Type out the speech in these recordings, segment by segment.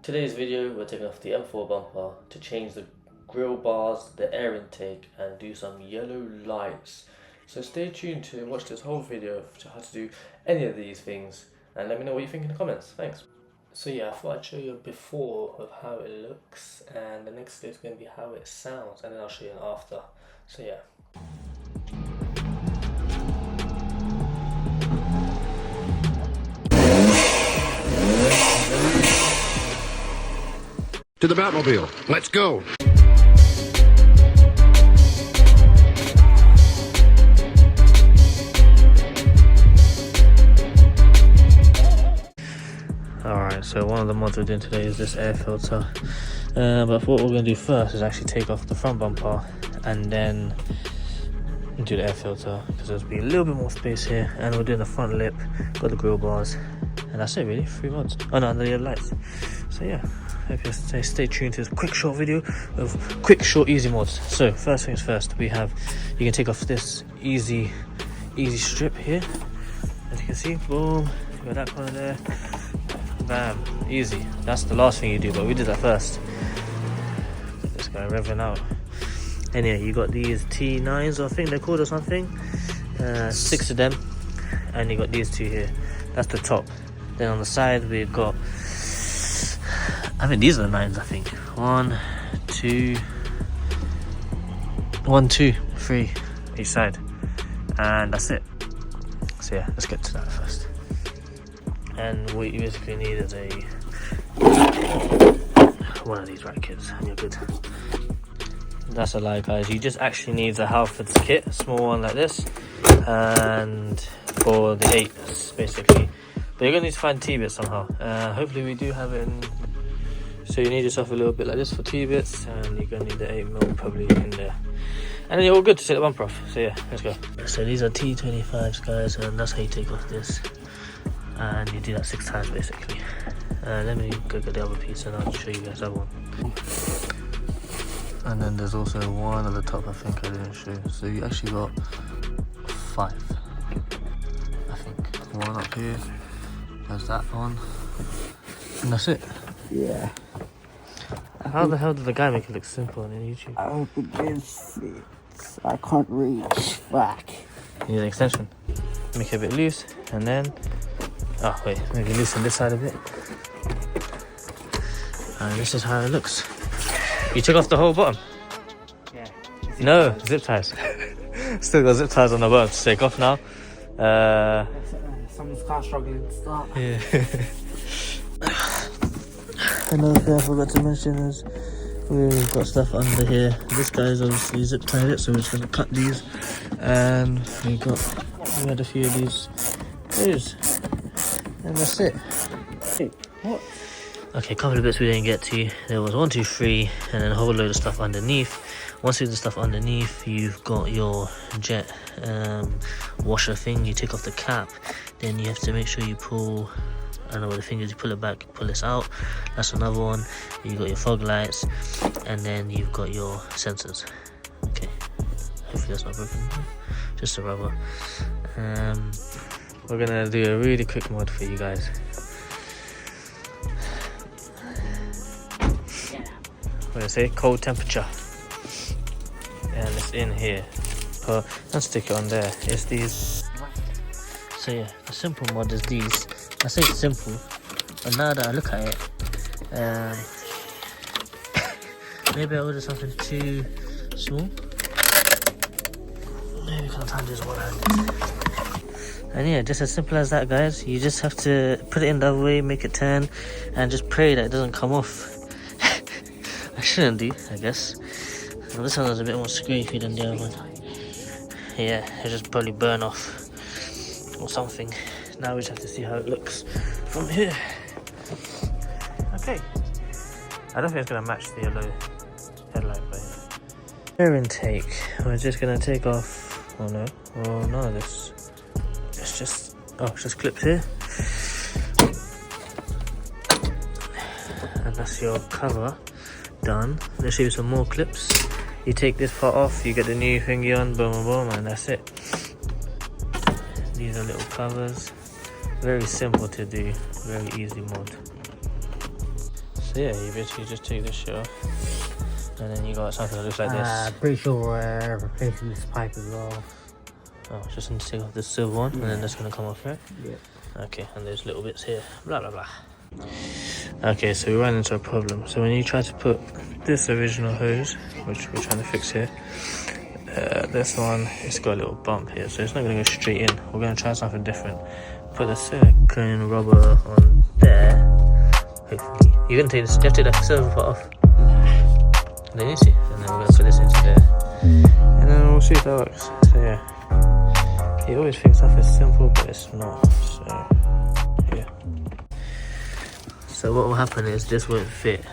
Today's video, we're taking off the M4 bumper to change the grille bars, the air intake, and do some yellow lights. So stay tuned to watch this whole video to how to do any of these things, and let me know what you think in the comments. Thanks. So yeah, I thought I'd show you a before of how it looks, and the next video is going to be how it sounds, and then I'll show you an after. So yeah. To the Batmobile. Let's go. Alright, so one of the mods we're doing today is this air filter. But what we're going to do first is actually take off the front bumper and then do the air filter, because there's be a little bit more space here. And we're doing the front lip, got the grille bars, and that's it really, 3 mods. Oh no, and the lights. So yeah. Hope you stay tuned to this quick short video of quick short easy mods. So first things first, we have, you can take off this easy strip here, as you can see. Boom, you got that corner there, bam, easy. That's the last thing you do, but we did that first. Get this guy revving out. And yeah, you got these T9s, I think they're called, or something, 6 of them, and you got these 2 here. That's the top. Then on the side we've got, I think these are the 9s, I think. 1, 2, 3 each side, and that's it. So yeah, let's get to that first. And what you basically need is one of these kids, and you're good. That's a lie, guys. You just actually need the Halfords kit, a small one like this, and for the 8s basically. But you're gonna need to find T-bits somehow. Hopefully we do have it in. So you need yourself a little bit like this for T-bits, and you're gonna need the 8mm probably in there. And then you're all good to take the bumper off. So yeah, let's go. So these are T25s, guys, and that's how you take off this. And you do that 6 times basically. Let me go get the other piece and I'll show you guys that one. And then there's also one at the top I think I didn't show. So you actually got 5, I think. One up here, there's that one, and that's it. Yeah. How the hell did the guy make it look simple on YouTube? I hope it just fits. I can't reach back. You need an extension. Make it a bit loose, and then... Oh wait, maybe loosen this side a bit. And this is how it looks. You took off the whole bottom? Yeah. No, zip ties. Still got zip ties on the bottom to take off now. Someone's car struggling to start. Yeah. Another thing I forgot to mention is we've got stuff under here. This guy's obviously zip tied it, so we're just gonna cut these. And we had a few of these. And that's it. Hey, what? Okay, a couple of bits we didn't get to. There was 1, 2, 3, and then a whole load of stuff underneath. Once you do the stuff underneath, you've got your jet washer thing. You take off the cap, then you have to make sure you pull, I don't know what the thing is, you pull it back, pull this out. That's another one. You got your fog lights, and then you've got your sensors. Okay, hopefully that's not broken. Just a rubber. We're gonna do a really quick mod for you guys. What do I say? Cold temperature. And it's in here. Don't stick it on there. It's these. So yeah, the simple mod is these. I say it's simple, but now that I look at it, maybe I ordered something too small. Maybe can't find this one-handed. And yeah, just as simple as that, guys. You just have to put it in the other way, make it turn, and just pray that it doesn't come off. I shouldn't do, I guess. Well, this one was a bit more squeaky than the other one. Yeah, it just probably burn off or something. Now we just have to see how it looks from here. Okay. I don't think it's gonna match the yellow headlight, but yeah. Air intake. We're just gonna take off. Oh no. Oh, none of this. It's just clips here. And that's your cover done. Let's show you some more clips. You take this part off, you get the new thingy on, boom, boom, boom, and that's it. These are little covers. Very simple to do, very easy mod. So yeah, you basically just take this shit off, and then you got something that looks like this. Pretty sure we're replacing this pipe as well. Oh, just need to take off this silver one, and then that's gonna come off, right? Yeah. Okay, and there's little bits here, blah blah blah. Okay, so we ran into a problem. So when you try to put this original hose, which we're trying to fix here, this one, it's got a little bump here, so it's not gonna go straight in. We're gonna try something different. Put the silicone rubber on there. Hopefully, you're gonna take this. You have to take the silver part off. And then you see, and then we're gonna put this into there, and then we'll see if that works. So yeah, you always think stuff is simple, but it's not. So yeah. So what will happen is this won't fit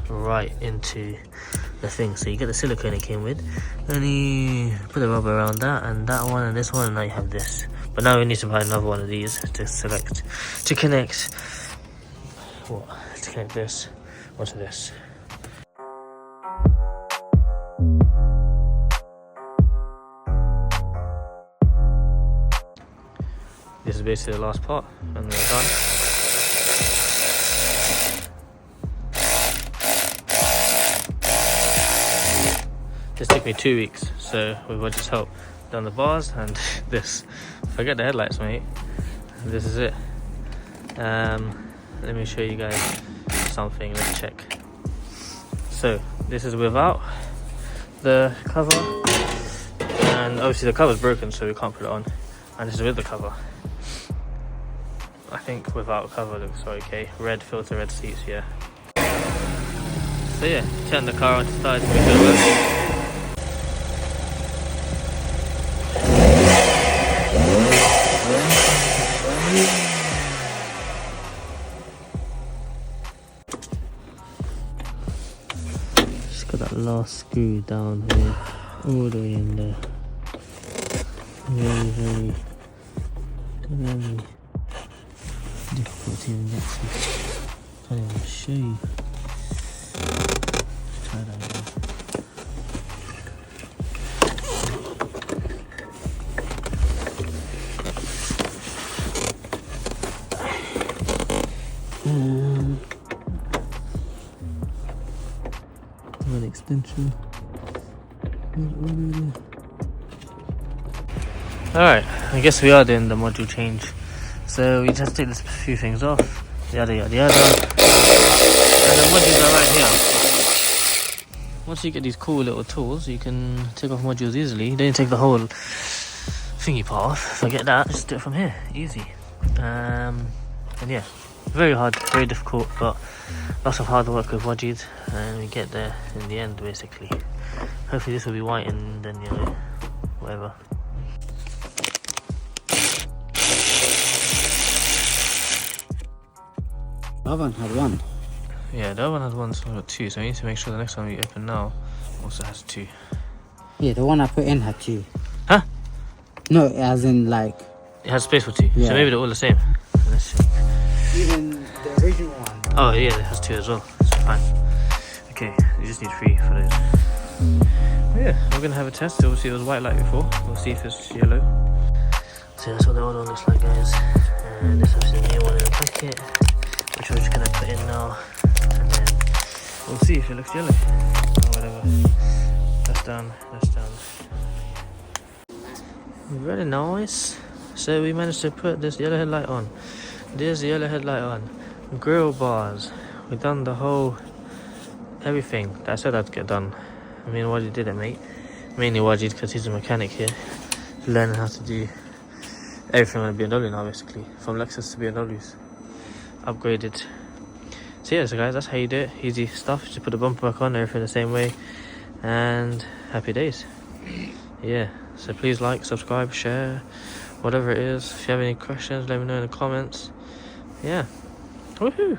right into the thing. So you get the silicone it came with, and you put the rubber around that and that one and this one, and now you have this. But now we need to buy another one of these to connect this onto this. This is basically the last part, and we're done. This took me 2 weeks, so with Roger's help, done the bars and this. Forget the headlights, mate. This is it. Let me show you guys something. Let's check. So this is without the cover, and obviously the cover's broken, so we can't put it on. And this is with the cover. I think without cover looks okay. Red filter, red seats, yeah. So yeah, turn the car on to start to make it work. Just got that last screw down here, all the way in there. Very difficult to even get to. Can't even show you. Let's try that again. An extension. Alright, I guess we are doing the module change. So we just take this few things off, yada yada yada. And the modules are right here. Once you get these cool little tools, you can take off modules easily. You don't take the whole thingy part off. Forget that, just do it from here. Easy. And yeah, very hard, very difficult, but lots of hard work with modules, and we get there in the end basically. Hopefully this will be white and then yellow, whatever. The other one had one. Yeah, the other one has one, so I've got two, so I need to make sure the next one we open now also has two. Yeah, the one I put in had two. Huh? No, as in like... It has space for two, yeah. So maybe they're all the same. Let's see. Even the original one. Oh yeah, it has two as well, so fine. Okay, you just need three for those. Yeah, we're gonna have a test, so we'll see if it was white like before. We'll see if it's yellow. So that's what the old one looks like, guys. And this is the new one in the packet, which we're just gonna put in now. And then we'll see if it looks yellow or whatever. That's done, that's done. Very nice. So we managed to put this yellow headlight on. There's the yellow headlight on. Grill bars. We've done the whole everything that I said I'd get done. I mean, Wajid did it, mate. Mainly Wajid, because he's a mechanic here, learning how to do everything on a BMW now, basically, from Lexus to BMWs, upgraded. So yeah, so guys, that's how you do it. Easy stuff. Just put the bumper back on, everything the same way, and happy days. Yeah. So please like, subscribe, share, whatever it is. If you have any questions, let me know in the comments. Yeah. Woohoo!